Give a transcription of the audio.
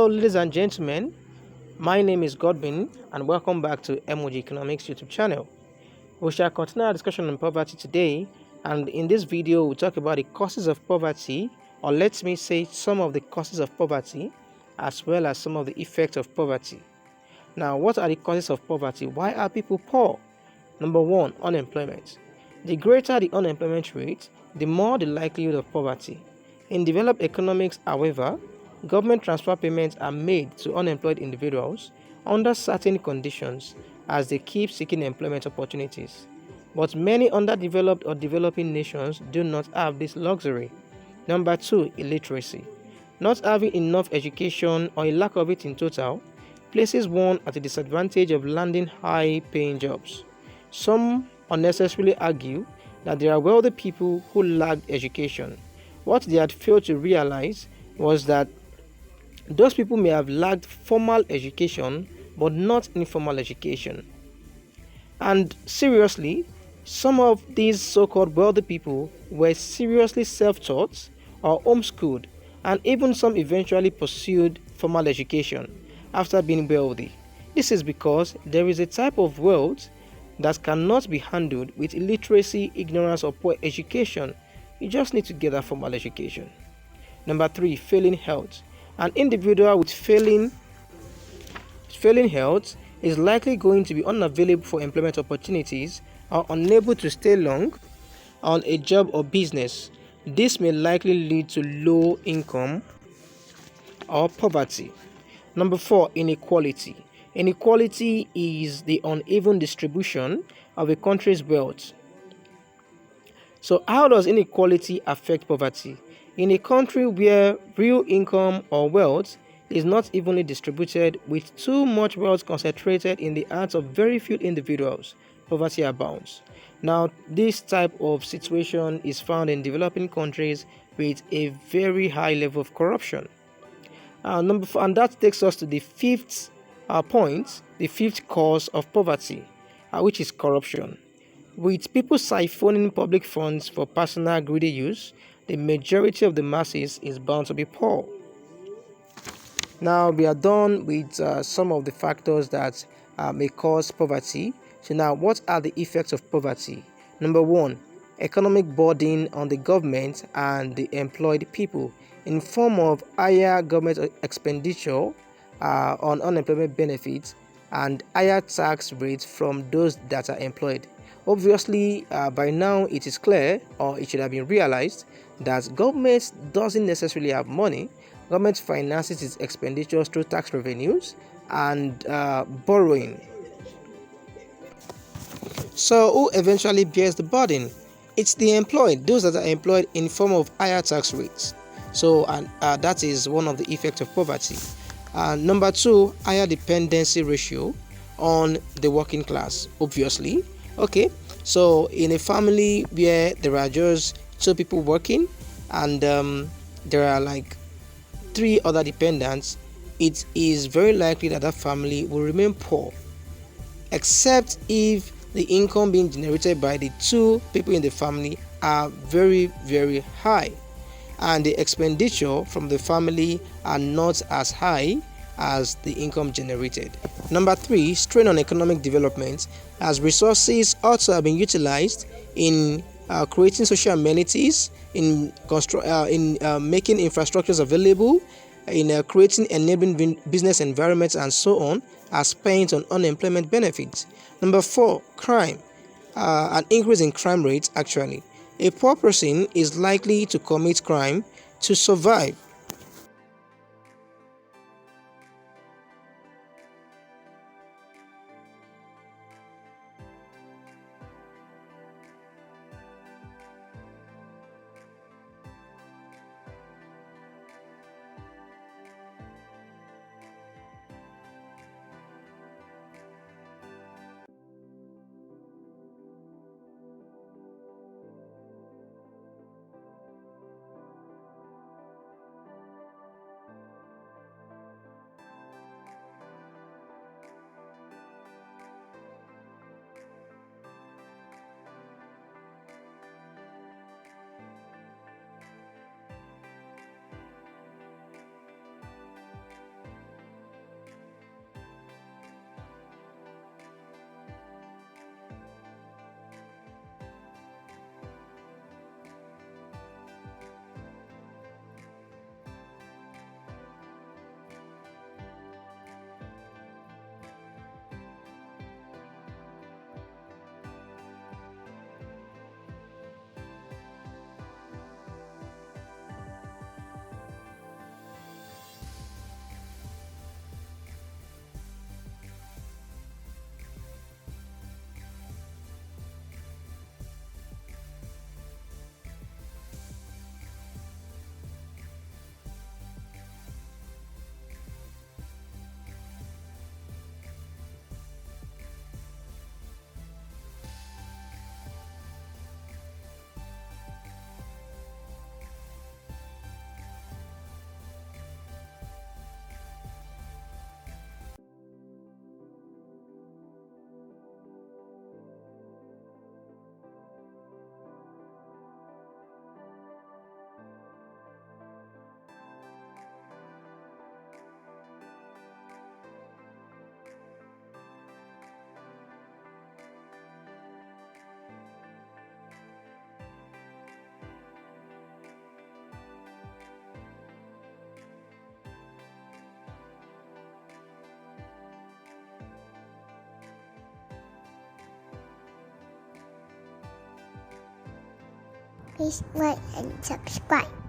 Hello, ladies and gentlemen. My name is Godwin, and welcome back to MOG Economics YouTube channel. We shall continue our discussion on poverty today, and in this video, we'll talk about the causes of poverty, or let me say some of the causes of poverty, as well as some of the effects of poverty. Now, what are the causes of poverty? Why are people poor? Number one, unemployment. The greater the unemployment rate, the more the likelihood of poverty. In developed economics, however, government transfer payments are made to unemployed individuals under certain conditions as they keep seeking employment opportunities. But many underdeveloped or developing nations do not have this luxury. Number two, illiteracy. Not having enough education or a lack of it in total places one at a disadvantage of landing high-paying jobs. Some unnecessarily argue that there are wealthy people who lacked education. What they had failed to realize was that those people may have lacked formal education but not informal education. And seriously, some of these so-called wealthy people were seriously self-taught or homeschooled, and even some eventually pursued formal education after being wealthy. This is because there is a type of wealth that cannot be handled with illiteracy, ignorance, or poor education. You just need to get a formal education. Number three, failing health. An individual with failing health is likely going to be unavailable for employment opportunities or unable to stay long on a job or business. This may likely lead to low income or poverty. Number four, inequality. Inequality is the uneven distribution of a country's wealth. So, how does inequality affect poverty? In a country where real income or wealth is not evenly distributed, with too much wealth concentrated in the hands of very few individuals, poverty abounds. Now, this type of situation is found in developing countries with a very high level of corruption. Number four, and that takes us to the fifth point, the fifth cause of poverty, which is corruption. With people siphoning public funds for personal greedy use, the majority of the masses is bound to be poor. Now we are done with some of the factors that may cause poverty. So now, what are the effects of poverty? Number one, economic burden on the government and the employed people in form of higher government expenditure on unemployment benefits and higher tax rates from those that are employed. Obviously, by now it is clear, or it should have been realized, that government doesn't necessarily have money. Government finances its expenditures through tax revenues and borrowing. So who eventually bears the burden? It's the employed, those that are employed in form of higher tax rates. So that is one of the effects of poverty. Number two, higher dependency ratio on the working class, obviously. Okay, so in a family where there are just two people working and there are like three other dependents, it is very likely that that family will remain poor, except if the income being generated by the two people in the family are very, very high, and the expenditure from the family are not as high as the income generated. Number three, strain on economic development, as resources also have been utilized in creating social amenities, in making infrastructures available, in creating enabling business environments, and so on, are spent on unemployment benefits. Number four, crime. An increase in crime rates actually. A poor person is likely to commit crime to survive. Please like and subscribe.